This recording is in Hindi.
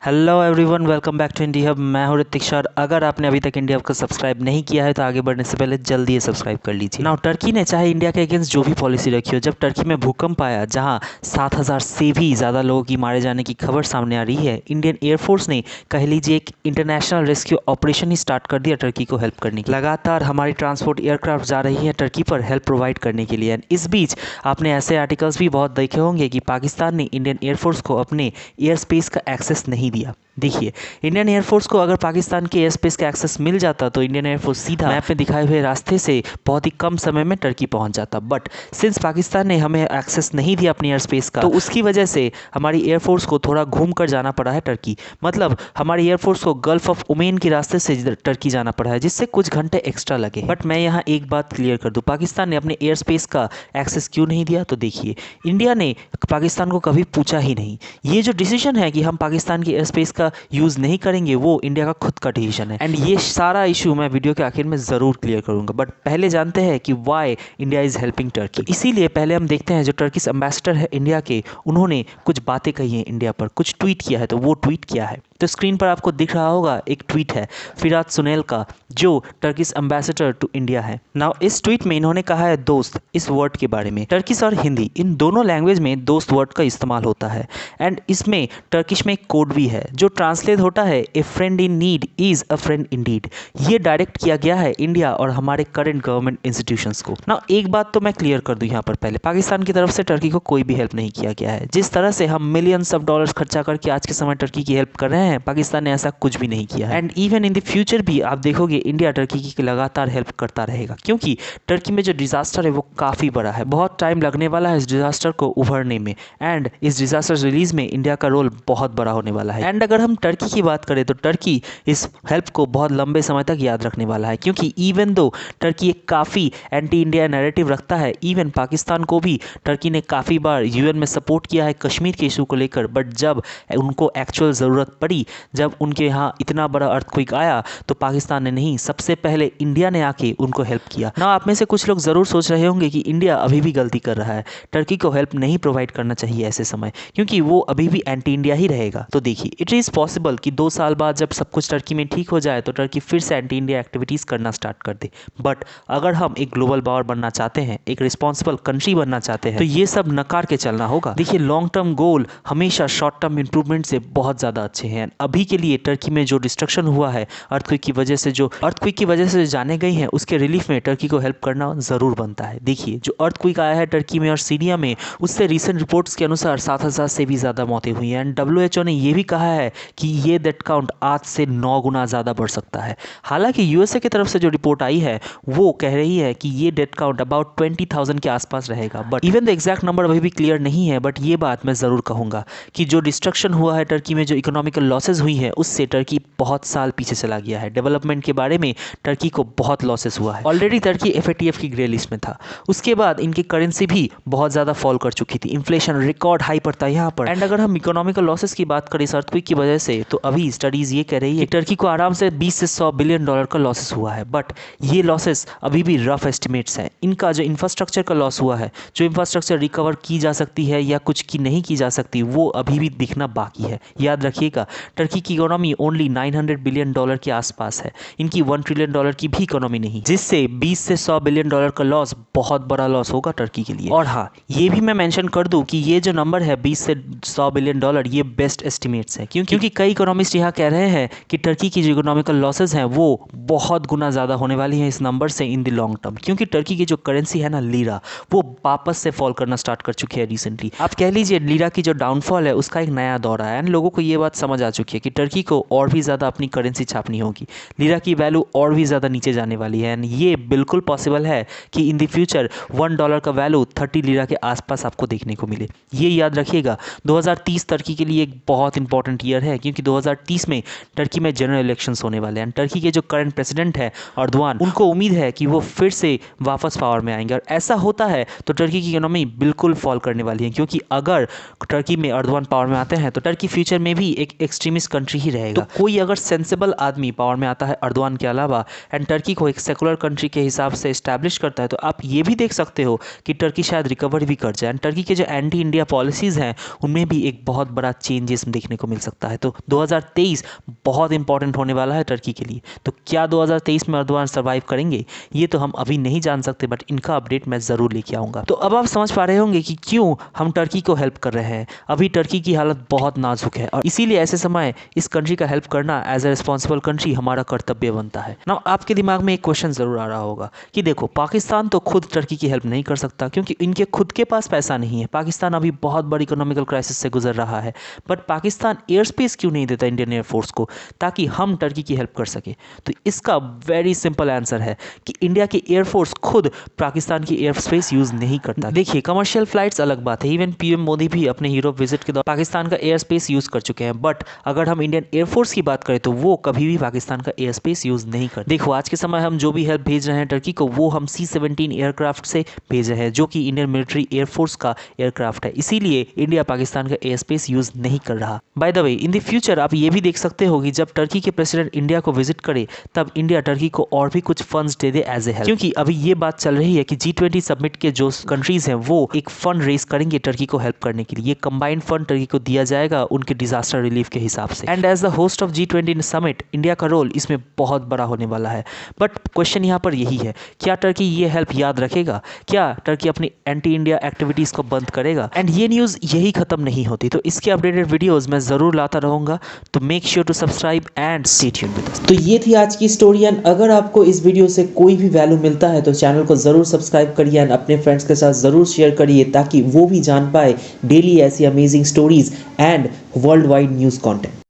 Hello everyone, welcome back to India hub. मैं हूं ऋतिक शाह। अगर आपने अभी तक इंडिया हब को सब्सक्राइब नहीं किया है तो आगे बढ़ने से पहले जल्दी ये सब्सक्राइब कर लीजिए। नाउ टर्की ने चाहे इंडिया के अगेंस्ट जो भी पॉलिसी रखी हो, जब टर्की में भूकंप आया जहां 7,000 से भी ज़्यादा लोगों की मारे जाने की खबर सामने आ रही है, इंडियन एयरफोर्स ने कह लीजिए एक इंटरनेशनल रेस्क्यू ऑपरेशन ही स्टार्ट कर दिया टर्की को हेल्प करने की। लगातार हमारी ट्रांसपोर्ट एयरक्राफ्ट जा रही है टर्की पर हेल्प प्रोवाइड करने के लिए। एंड इस बीच आपने ऐसे आर्टिकल्स भी बहुत देखे होंगे कि पाकिस्तान ने इंडियन एयरफोर्स को अपने एयर स्पेस का एक्सेस नहीं दिया। देखिए, इंडियन एयरफोर्स को अगर पाकिस्तान के एयर स्पेस का एक्सेस मिल जाता तो इंडियन एयरफोर्स सीधा मैप में दिखाए हुए रास्ते से बहुत ही कम समय में टर्की पहुंच जाता। बट सिंस पाकिस्तान ने हमें एक्सेस नहीं दिया अपनी एयर स्पेस का, तो उसकी वजह से हमारी एयरफोर्स को थोड़ा घूम कर जाना पड़ा है टर्की। मतलब हमारी एयरफोर्स को गल्फ ऑफ ओमेन के रास्ते से टर्की जाना पड़ा है, जिससे कुछ घंटे एक्स्ट्रा लगे। बट मैं यहाँ एक बात क्लियर कर दूँ, पाकिस्तान ने अपने एयर स्पेस का एक्सेस क्यों नहीं दिया? तो देखिए, इंडिया ने पाकिस्तान को कभी पूछा ही नहीं। ये जो डिसीजन है कि हम पाकिस्तान की एयर स्पेस का यूज़ नहीं करेंगे, वो इंडिया का खुद का डिसीजन है। एंड ये सारा इशू मैं वीडियो के आखिर में ज़रूर क्लियर करूंगा। बट पहले जानते हैं कि why India is helping Turkey. इसीलिए पहले हम देखते हैं जो टर्किश एम्बेसडर है इंडिया के, उन्होंने कुछ बातें कही हैं इंडिया पर, कुछ ट्वीट किया है। तो वो ट्वीट किया है तो स्क्रीन पर आपको दिख रहा होगा, एक ट्वीट है फिरात सुनेल का, जो टर्किश एम्बेसडर टू इंडिया है। नाउ इस ट्वीट में इन्होंने कहा है दोस्त इस वर्ड के बारे में। टर्किश और हिंदी इन दोनों लैंग्वेज में दोस्त वर्ड का इस्तेमाल होता है। एंड इसमें टर्किश में एक कोड भी है जो ट्रांसलेट होता है ए friend in need is a friend Indeed. ये डायरेक्ट किया गया है इंडिया और हमारे करंट गवर्नमेंट इंस्टीट्यूशंस को। ना एक बात तो मैं क्लियर कर दूं यहाँ पर, पहले पाकिस्तान की तरफ से टर्की को कोई भी हेल्प नहीं किया गया है। जिस तरह से हम मिलियंस ऑफ डॉलर्स खर्चा करके आज के समय टर्की की हेल्प कर रहे हैं, पाकिस्तान ने ऐसा कुछ भी नहीं किया है। And even in the future भी आप देखोगे इंडिया टर्की की लगातार हेल्प करता रहेगा, क्योंकि टर्की में जो डिजास्टर है वो काफ़ी बड़ा है। बहुत टाइम लगने वाला है इस डिजास्टर को उभरने में। एंड इस डिजास्टर रिलीज में इंडिया का रोल बहुत बड़ा होने वाला है। एंड अगर हम टर्की की बात करें तो टर्की इस हेल्प को बहुत लंबे समय तक याद रखने वाला है, क्योंकि इवन दो टर्की एक काफ़ी एंटी इंडिया नैरेटिव रखता है, इवन पाकिस्तान को भी टर्की ने काफ़ी बार यूएन में सपोर्ट किया है कश्मीर के इशू को लेकर। बट जब उनको एक्चुअल ज़रूरत पड़ी, जब उनके यहाँ इतना बड़ा अर्थक्वेक आया, तो पाकिस्तान ने नहीं, सबसे पहले इंडिया ने आके उनको हेल्प किया। ना आप में से कुछ लोग ज़रूर सोच रहे होंगे कि इंडिया अभी भी गलती कर रहा है, टर्की को हेल्प नहीं प्रोवाइड करना चाहिए ऐसे समय, क्योंकि वो अभी भी एंटी इंडिया ही रहेगा। तो देखिए, इट इज़ पॉसिबल कि 2 साल बाद जब सब कुछ टर्की में ठीक हो जाए तो टर्की फिर से एंटी इंडिया एक्टिविटीज़ करना स्टार्ट कर दे। बट अगर हम एक ग्लोबल पावर बनना चाहते हैं, एक रिस्पॉन्सिबल कंट्री बनना चाहते हैं, तो ये सब नकार के चलना होगा। देखिए, लॉन्ग टर्म गोल हमेशा शॉर्ट टर्म इंप्रूवमेंट से बहुत ज़्यादा अच्छे हैं। अभी के लिए टर्की में जो डिस्ट्रक्शन हुआ है अर्थक्वेक की वजह से जाने गई हैं, उसके रिलीफ में टर्की को हेल्प करना ज़रूर बनता है। देखिए, जो अर्थक्वेक आया है टर्की में और सीरिया में, उससे रिसेंट रिपोर्ट्स के अनुसार 7,000 से भी ज़्यादा मौतें हुई हैं। एंड WHO ने यह भी कहा है कि ये डेथ काउंट आज से 9 गुना ज़्यादा बढ़ सकता है। हालांकि USA की तरफ से जो रिपोर्ट आई है वो कह रही है कि ये डेथ काउंट अबाउट 20,000 के आसपास रहेगा। But even the exact number अभी भी क्लियर नहीं है। बट ये बात मैं ज़रूर कहूँगा कि जो डिस्ट्रक्शन हुआ है टर्की में, जो इकोनॉमिकल लॉसेज हुई हैं, उससे टर्की बहुत साल पीछे चला गया है। डेवलपमेंट के बारे में टर्की को बहुत लॉसेस हुआ है। ऑलरेडी टर्की FATF की ग्रे लिस्ट में था। उसके बाद इनकी करेंसी भी बहुत ज़्यादा फॉल कर चुकी थी, इन्फ्लेशन रिकॉर्ड हाई पर था यहाँ पर। एंड अगर हम इकोनॉमिकल लॉसेस की बात करें इस अर्थक्वेक की वजह से, तो अभी स्टडीज़ ये कह रही है कि टर्की को आराम से 20 से 100 बिलियन डॉलर का लॉसेस हुआ है। बट ये लॉसेस अभी भी रफ एस्टिमेट्स हैं। इनका जो इंफ्रास्ट्रक्चर का लॉस हुआ है, जो इंफ्रास्ट्रक्चर रिकवर की जा सकती है या कुछ की नहीं की जा सकती, वो अभी भी दिखना बाकी है। याद रखिएगा, टर्की की इकोनॉमी ओनली 900 बिलियन डॉलर के आसपास है, इनकी 1 ट्रिलियन डॉलर की भी इकोनॉमी नहीं, जिससे 20 से 100 बिलियन डॉलर का लॉस बहुत बड़ा लॉस होगा टर्की के लिए। और हाँ, ये भी मैं मेंशन कर दूं कि ये जो नंबर है 20 से 100 बिलियन डॉलर, ये बेस्ट एस्टिमेट्स है, क्योंकि कई इकोनॉमिस्ट यहाँ कह रहे हैं कि टर्की की जो इकोनॉमिकल लॉसेज हैं वो बहुत गुना ज़्यादा होने वाली हैं इस नंबर से इन द लॉन्ग टर्म, क्योंकि टर्की की जो करेंसी है ना, लीरा, वो वापस से फॉल करना स्टार्ट कर चुकी है रिसेंटली। आप कह लीजिए लीरा की जो डाउनफॉल है उसका एक नया दौर है। एंड लोगों को ये बात समझ आ चुकी है कि टर्की को और भी ज़्यादा अपनी करेंसी छापनी होगी, लीरा की वैल्यू और भी ज़्यादा नीचे जाने वाली है। एंड ये बिल्कुल पॉसिबल है कि इन द फ्यूचर $1 का वैल्यू 30 लीरा के आसपास आपको देखने को मिले। ये याद रखिएगा, 2030 टर्की के लिए एक बहुत इंपॉर्टेंट ईयर है, क्योंकि 2030 में टर्की में जनरल इलेक्शंस होने वाले हैं। टर्की के जो करंट प्रेसिडेंट है अर्दोआन, उनको उम्मीद है कि वो फिर से वापस पावर में आएंगे। और ऐसा होता है तो टर्की की इकोनॉमी बिल्कुल फॉल करने वाली है, क्योंकि अगर टर्की में अर्दोआन पावर में आते हैं तो टर्की फ्यूचर में भी एक एक्सट्रीमिस्ट कंट्री ही रहेगा। तो कोई अगर सेंसिबल आदमी पावर में आता है अर्दोआन के अलावा, एंड टर्की को एक सेकुलर कंट्री के हिसाब से इस्टेब्लिश करता है, तो आप ये भी देख सकते हो कि टर्की शायद रिकवर भी कर जाए। टर्की के जो एंटी इंडिया पॉलिसीज़ हैं उनमें भी एक बहुत बड़ा चेंजेस देखने को को मिल सकता है। तो 2023 बहुत इंपॉर्टेंट होने वाला है टर्की के लिए। तो क्या 2023 में अर्दोगान सर्वाइव करेंगे, ये तो हम अभी नहीं जान सकते, बट इनका अपडेट मैं ज़रूर लेके आऊँगा। तो अब आप समझ पा रहे होंगे कि क्यों हम टर्की को हेल्प कर रहे हैं। अभी टर्की की हालत बहुत नाजुक है और इसीलिए ऐसे समय इस कंट्री का हेल्प करना एज ए रिस्पॉन्सिबल कंट्री हमारा कर्तव्य बनता है ना। आपके दिमाग में एक क्वेश्चन ज़रूर आ रहा होगा कि देखो, पाकिस्तान तो खुद टर्की की हेल्प नहीं कर सकता क्योंकि इनके खुद के पास पैसा नहीं है। पाकिस्तान अभी बहुत बड़ी इकोनॉमिकल क्राइसिस से गुजर रहा है, बट पाकिस्तान एयर स्पेस क्यों नहीं देता इंडियन एयरफोर्स को ताकि हम टर्की की हेल्प कर सके? तो इसका वेरी सिंपल आंसर है कि इंडिया की एयरफोर्स खुद पाकिस्तान की एयर स्पेस यूज़ नहीं करता। देखिए, कमर्शियल फ्लाइट्स अलग बात है, इवन पीएम मोदी भी अपने यूरोप विजिट के दौरान पाकिस्तान का एयर स्पेस यूज़ कर चुके हैं, बट अगर हम इंडियन एयरफोर्स की बात करें तो वो कभी भी पाकिस्तान का एयर स्पेस यूज़ नहीं करते। देखो, आज के समय हम जो भी हेल्प भेज रहे हैं टर्की को, वो हम C-17 एयरक्राफ्ट से भेज रहे हैं, जो कि इंडियन मिलिट्री एयरफोर्स का एयरक्राफ्ट है। इसीलिए इंडिया पाकिस्तान का एयर स्पेस यूज़ नहीं कर रहा। By the way, in the future आप ये भी देख सकते हो कि जब टर्की के प्रेसिडेंट इंडिया को विजिट करे तब इंडिया टर्की को और भी कुछ फंड्स दे दे एज ए हेल्प, क्योंकि अभी ये बात चल रही है कि G20 समिट के जो कंट्रीज हैं वो एक फंड रेज करेंगे टर्की को हेल्प करने के लिए। ये कंबाइंड फंड टर्की को दिया जाएगा उनके डिजास्टर रिलीफ के हिसाब से। And as the host of G20 summit, India का रोल इसमें बहुत बड़ा होने वाला है। बट क्वेश्चन यहाँ पर यही है, क्या टर्की ये हेल्प याद रखेगा? क्या टर्की अपनी एंटी इंडिया एक्टिविटीज को बंद करेगा? एंड ये न्यूज़ यही खत्म नहीं होती, तो इसके अपडेटेड वीडियोस मैं ज़रूर लाता रहूँगा। तो make sure to subscribe and stay tuned with us. तो ये थी आज की स्टोरी, एंड अगर आपको इस वीडियो से कोई भी वैल्यू मिलता है तो चैनल को ज़रूर सब्सक्राइब करिए एंड अपने फ्रेंड्स के साथ ज़रूर शेयर करिए ताकि वो भी जान पाए डेली ऐसी amazing stories and world wide news content.